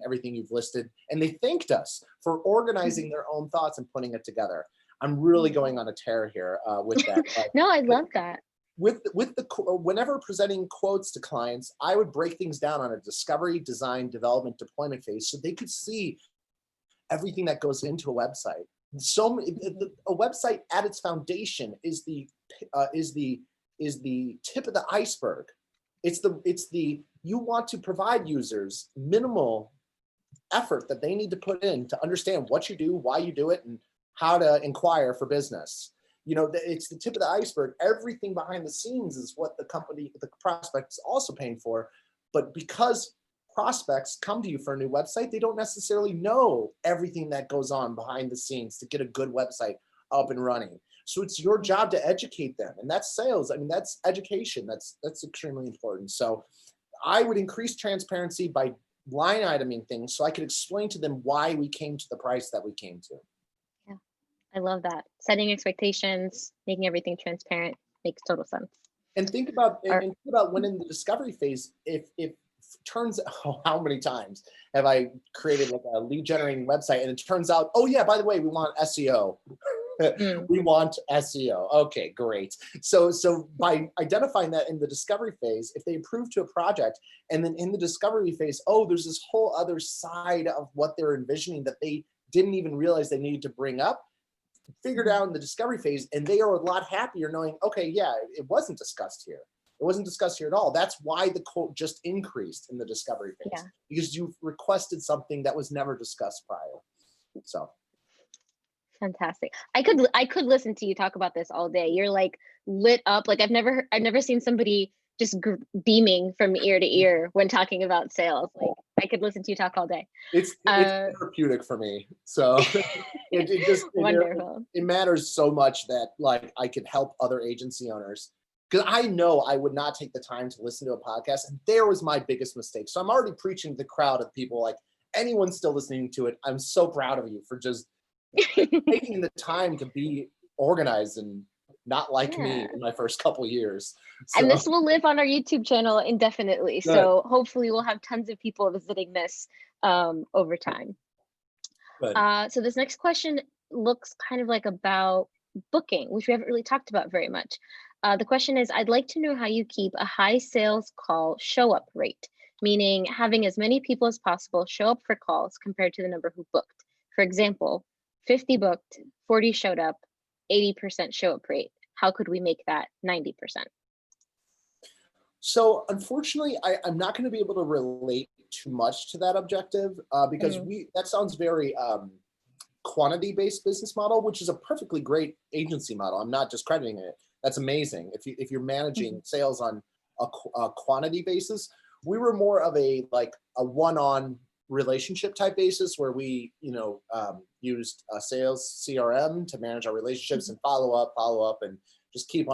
everything you've listed. And they thanked us for organizing their own thoughts and putting it together. I'm really mm. going on a tear here with that. No, I love that. Whenever presenting quotes to clients, I would break things down on a discovery, design, development, deployment phase, so they could see everything that goes into a website. A website at its foundation is the tip of the iceberg. You want to provide users minimal effort that they need to put in to understand what you do, why you do it, and how to inquire for business. It's the tip of the iceberg. Everything behind the scenes is what the prospect is also paying for. But because prospects come to you for a new website, they don't necessarily know everything that goes on behind the scenes to get a good website up and running. So it's your job to educate them, and that's sales. I mean, that's education. That's extremely important. So I would increase transparency by line iteming things so I could explain to them why we came to the price that we came to. Yeah, I love that. Setting expectations, making everything transparent makes total sense. And think about Or when in the discovery phase, if turns how many times have I created like a lead generating website and it turns out, oh yeah, by the way, we want SEO. mm, We want SEO. Okay, great. So by identifying that in the discovery phase, if they approve to a project, and then in the discovery phase, oh, there's this whole other side of what they're envisioning that they didn't even realize they needed to bring up, figured out in the discovery phase, and they are a lot happier knowing, okay, yeah, it wasn't discussed here. It wasn't discussed here at all. That's why the quote just increased in the discovery phase, yeah. because you requested something that was never discussed prior. So Fantastic. I could listen to you talk about this all day. You're like lit up. Like I've never seen somebody just beaming from ear to ear when talking about sales. Like I could listen to you talk all day. it's Uh, therapeutic for me. So Wonderful. it matters so much that like I could help other agency owners, because I know I would not take the time to listen to a podcast, and there was my biggest mistake. So I'm already preaching to the crowd of people like, anyone's still listening to it, I'm so proud of you for just taking the time to be organized and not like me Yeah. in my first couple years. And So this will live on our YouTube channel indefinitely. good, So hopefully we'll have tons of people visiting this over time. good. So this next question looks kind of like about booking, which we haven't really talked about very much. The question is, I'd like to know how you keep a high sales call show up rate, meaning having as many people as possible show up for calls compared to the number who booked. For example, 50 booked, 40 showed up, 80% show up rate. How could we make that 90%? So unfortunately, I'm not going to be able to relate too much to that objective because Mm, that sounds very quantity-based business model, which is a perfectly great agency model. I'm not discrediting it. That's amazing. If you're managing mhm, sales on a quantity basis, we were more of a one-on relationship type basis where we used a sales CRM to manage our relationships mhm. and follow up and just keep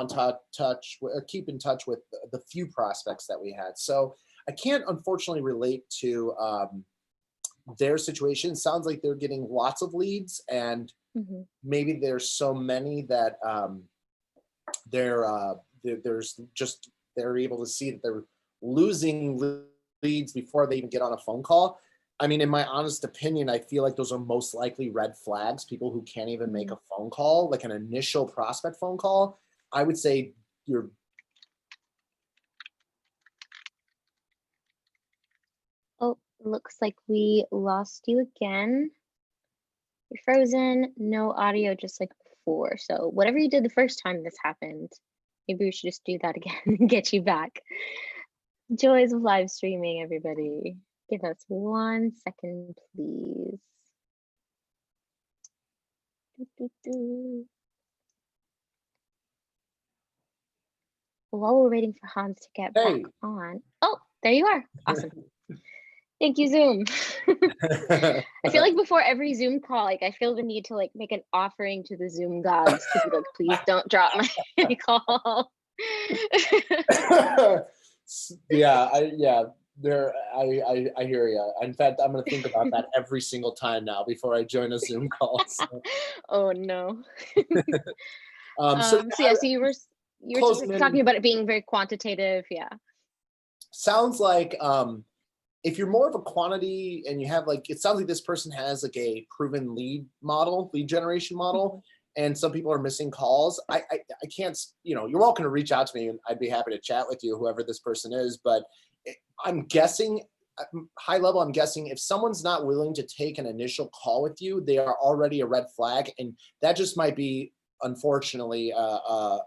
keep in touch with the few prospects that we had. So I can't unfortunately relate to their situation. Sounds like they're getting lots of leads, and Mhm. maybe there's so many that there's just they're able to see that they're losing leads before they even get on a phone call. I mean, in my honest opinion, I feel like those are most likely red flags. People who can't even make Mhm. a phone call, like an initial prospect phone call. I would say you're Oh, looks like we lost you again. You're frozen, no audio, just like before. So whatever you did the first time this happened, maybe we should just do that again and get you back. Joys of live streaming, everybody. Give us 1 second, please. Doo, doo, doo. While we're waiting for Hans to get back hey. on. Oh, there you are. Awesome. Thank you, Zoom. I feel like before every Zoom call, like I feel the need to like make an offering to the Zoom gods to be like, please don't drop my call. Yeah, there I hear you. In fact, I'm gonna think about that every single time now before I join a Zoom call. So, Oh no. so So yeah, so you were closing talking in about it being very quantitative. Yeah. sounds like if you're more of a quantity and you have it sounds like this person has like a proven lead generation model, Mhm. and some people are missing calls. I can't, you're welcome to reach out to me and I'd be happy to chat with you, whoever this person is. But I'm guessing, high level, I'm guessing if someone's not willing to take an initial call with you, they are already a red flag. And that just might be, unfortunately, a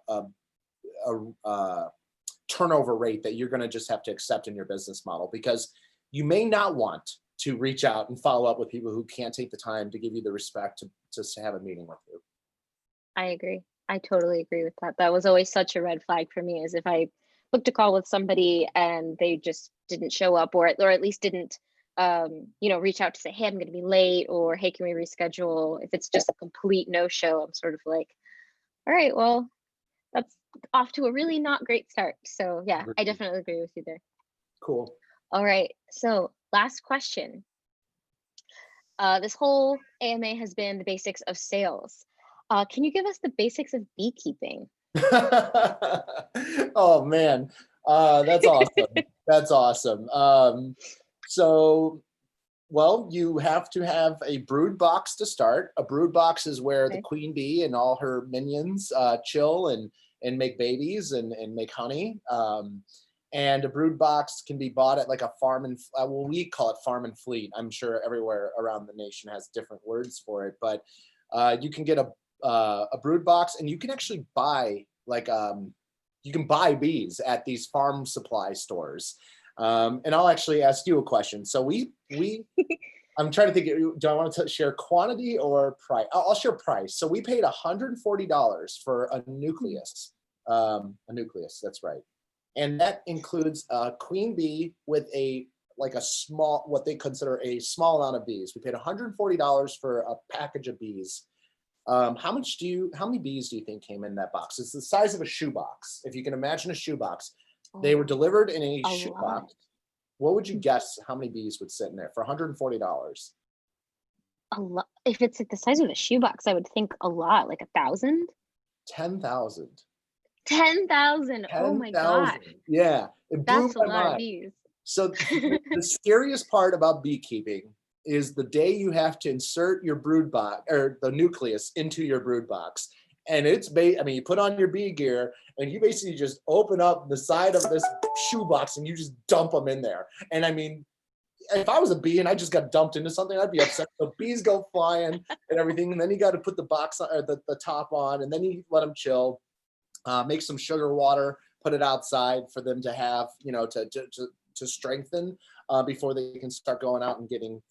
turnover rate that you're going to just have to accept in your business model, because you may not want to reach out and follow up with people who can't take the time to give you the respect to just have a meeting with you. I agree. I totally agree with that. That was always such a red flag for me, is if I booked a call with somebody and they just didn't show up, or at least didn't reach out to say, hey, I'm going to be late, or hey, can we reschedule? If it's just a complete no show, I'm sort of like, all right, well, that's off to a really not great start. So yeah, I definitely agree with you there. Cool. All right. So last question. This whole AMA has been the basics of sales. Can you give us the basics of beekeeping? Oh man, that's awesome. That's awesome. So, well, you have to have a brood box to start. A brood box is where the Okay. queen bee and all her minions chill and make babies and make honey. And a brood box can be bought at like a farm and well, we call it farm and fleet. I'm sure everywhere around the nation has different words for it, but you can get a brood box, and you can actually buy you can buy bees at these farm supply stores. And I'll actually ask you a question. So I'm trying to think, do I want to share quantity or price? I'll share price. So we paid $140 for a nucleus. That's right. And that includes a queen bee with a small, what they consider a small amount of bees. We paid $140 for a package of bees. How many bees do you think came in that box? It's the size of a shoebox. If you can imagine a shoebox, they were Oh, delivered in a a lot. shoebox. What would you guess how many bees would sit in there for $140? A lot. If it's like the size of a shoebox, I would think a lot, like 1,000. 10,000. 10,000. Oh my 10,000. gosh. Yeah, it blew That's a my lot of mind. bees. So the scariest part about beekeeping is the day you have to insert your brood box or the nucleus into your brood box. And it's, I mean, you put on your bee gear and you basically just open up the side of this shoebox and you just dump them in there. And I mean, if I was a bee and I just got dumped into something, I'd be upset. So bees go flying and everything. And then you got to put the box on, or the top on, and then you let them chill, make some sugar water, put it outside for them to have, you know, to strengthen before they can start going out and getting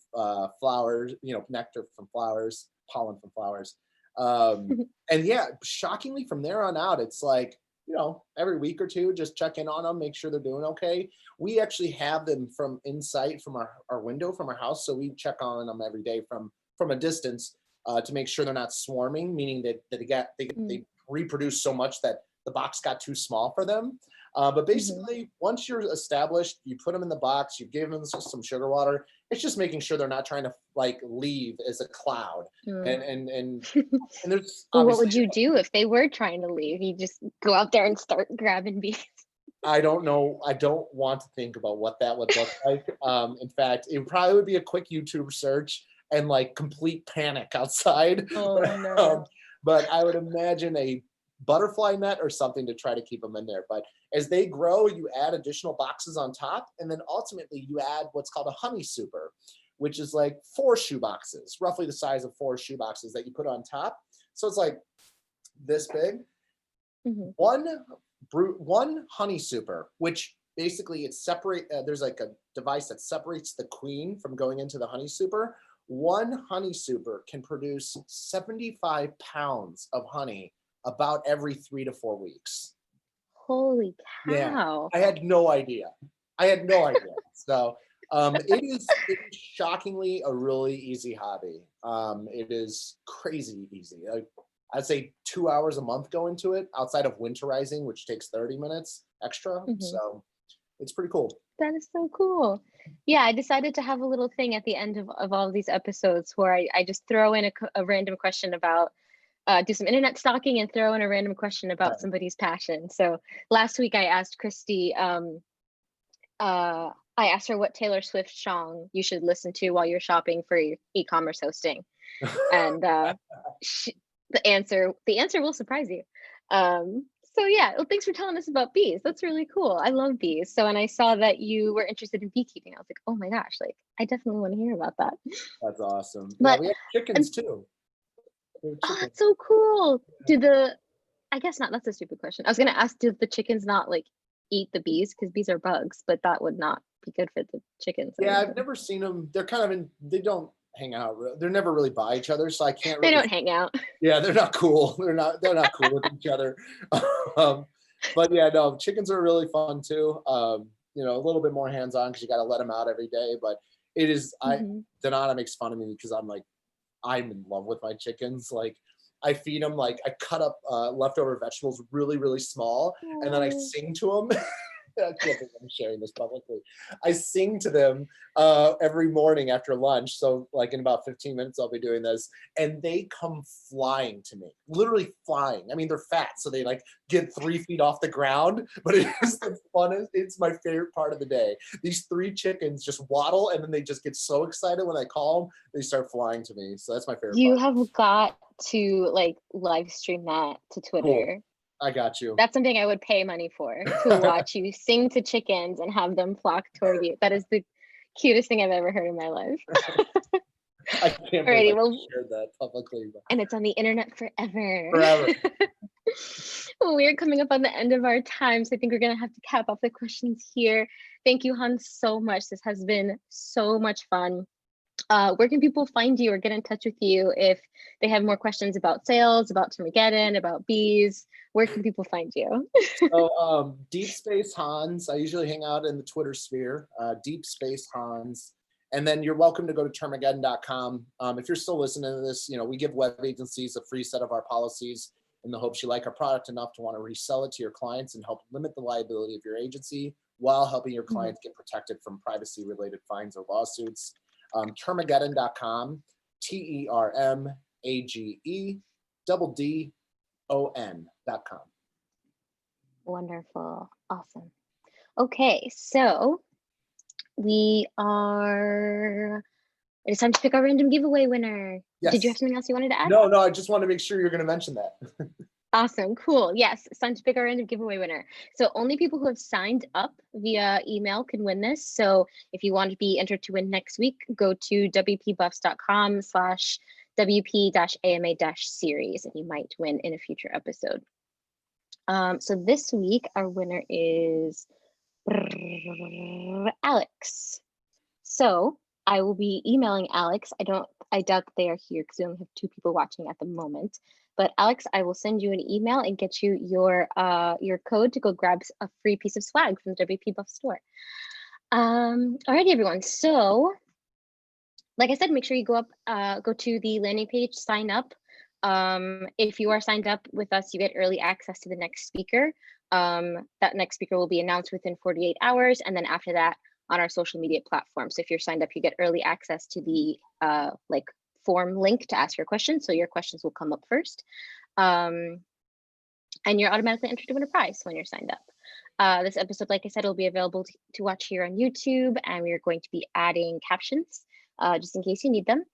flowers, you know, nectar from flowers, pollen from flowers. And yeah, shockingly from there on out, it's like, you know, every week or two, just check in on them, make sure they're doing okay. We actually have them from insight from our window from our house. So we check on them every day from a distance to make sure they're not swarming, meaning that they reproduce so much that the box got too small for them. But basically, once you're established, you put them in the box, you give them some sugar water. It's just making sure they're not trying to like leave as a cloud. And there's Well, what would you do if they were trying to leave? You just go out there and start grabbing bees. I don't know. I don't want to think about what that would look like. In fact, it probably would be a quick YouTube search and like complete panic outside. Oh no. But I would imagine a butterfly net or something to try to keep them in there. But as they grow, you add additional boxes on top, and then ultimately you add what's called a honey super, which is like 4 shoe boxes, roughly the size of 4 shoe boxes that you put on top. So it's like this big. One honey super, which basically it separate. There's like a device that separates the queen from going into the honey super. One honey super can produce 75 pounds of honey about every 3 to 4 weeks. Holy Yeah, cow. I had no idea. So it is shockingly a really easy hobby. It is crazy easy. I'd say 2 hours a month go into it outside of winterizing, which takes 30 minutes extra. So it's pretty cool. That is so cool. Yeah, I decided to have a little thing at the end of all of these episodes where I just throw in a random question about, do some internet stalking and throw in a random question about somebody's passion. So last week I asked Christy, I asked her what Taylor Swift song you should listen to while you're shopping for your e-commerce hosting. And the answer will surprise you. So yeah, well, thanks for telling us about bees. That's really cool. I love bees. So when I saw that you were interested in beekeeping, I was like, oh my gosh, like I definitely want to hear about that. That's awesome. But yeah, we have chickens too. oh, that's so cool. I guess not, that's a stupid question. I was gonna ask, do the chickens not like eat the bees? Because bees are bugs, but that would not be good for the chickens. Yeah, I've never seen them. They're kind of they don't hang out. They're never really by each other, so I can't really. They don't hang out. Yeah, they're not cool. They're not cool with each other. But yeah, no, chickens are really fun too. You know, a little bit more hands-on because you got to let them out every day. But it is, Donata makes fun of me because I'm in love with my chickens. Like I feed them, like I cut up leftover vegetables really, really small, and then I sing to them. I can't believe I'm sharing this publicly. I sing to them every morning after lunch. So like in about 15 minutes, I'll be doing this, and they come flying to me, literally flying. I mean, they're fat, so they like get 3 feet off the ground, but it is the funnest. It's my favorite part of the day. These 3 chickens just waddle, and then they just get so excited when I call them, they start flying to me. So that's my favorite You part. have got to like live stream that to Twitter. Cool. I got you. That's something I would pay money for, to watch you sing to chickens and have them flock toward you. That is the cutest thing I've ever heard in my life. I can't believe I shared that publicly. And it's on the internet forever. Forever. Well, we're coming up on the end of our time, so I think we're going to have to cap off the questions here. Thank you, Hans, so much. This has been so much fun. Where can people find you or get in touch with you if they have more questions about sales, about Termaggedon, about bees? Where can people find you? So Deep Space Hans, I usually hang out in the Twitter sphere, Deep Space Hans. And then you're welcome to go to Termaggedon.com. If you're still listening to this, you know, we give web agencies a free set of our policies in the hopes you like our product enough to want to resell it to your clients and help limit the liability of your agency. while helping your clients get protected from privacy-related fines or lawsuits. Termaggedon.com, TermaGeddon.com. Wonderful. Awesome. Okay, so it's time to pick our random giveaway winner. Yes. Did you have something else you wanted to add? No, I just want to make sure you're going to mention that. Awesome, cool. Yes, it's time to pick our random giveaway winner. So only people who have signed up via email can win this. So if you want to be entered to win next week, go to wpbuffs.com/WP-AMA-series and you might win in a future episode. So this week, our winner is Alex. So I will be emailing Alex. I doubt that they are here because we only have 2 people watching at the moment. But Alex, I will send you an email and get you your code to go grab a free piece of swag from the WP Buff store. Alrighty, everyone. So, like I said, make sure you go to the landing page, sign up. If you are signed up with us, you get early access to the next speaker. That next speaker will be announced within 48 hours, and then after that, on our social media platform. So if you're signed up, you get early access to the form link to ask your questions. So your questions will come up first. And you're automatically entered to win a prize when you're signed up. This episode, like I said, will be available to watch here on YouTube, and we're going to be adding captions just in case you need them.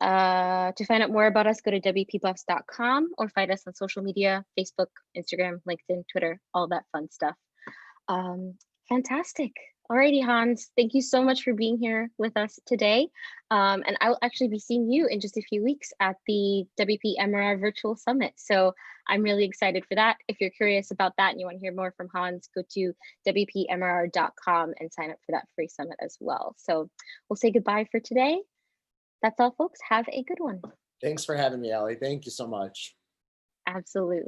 To find out more about us, go to wpbuffs.com or find us on social media, Facebook, Instagram, LinkedIn, Twitter, all that fun stuff. Fantastic. Alrighty, Hans, thank you so much for being here with us today. And I will actually be seeing you in just a few weeks at the WPAMA Virtual Summit. So I'm really excited for that. If you're curious about that and you want to hear more from Hans, go to WPMR.com and sign up for that free summit as well. So we'll say goodbye for today. That's all, folks. Have a good one. Thanks for having me, Allie. Thank you so much. Absolutely.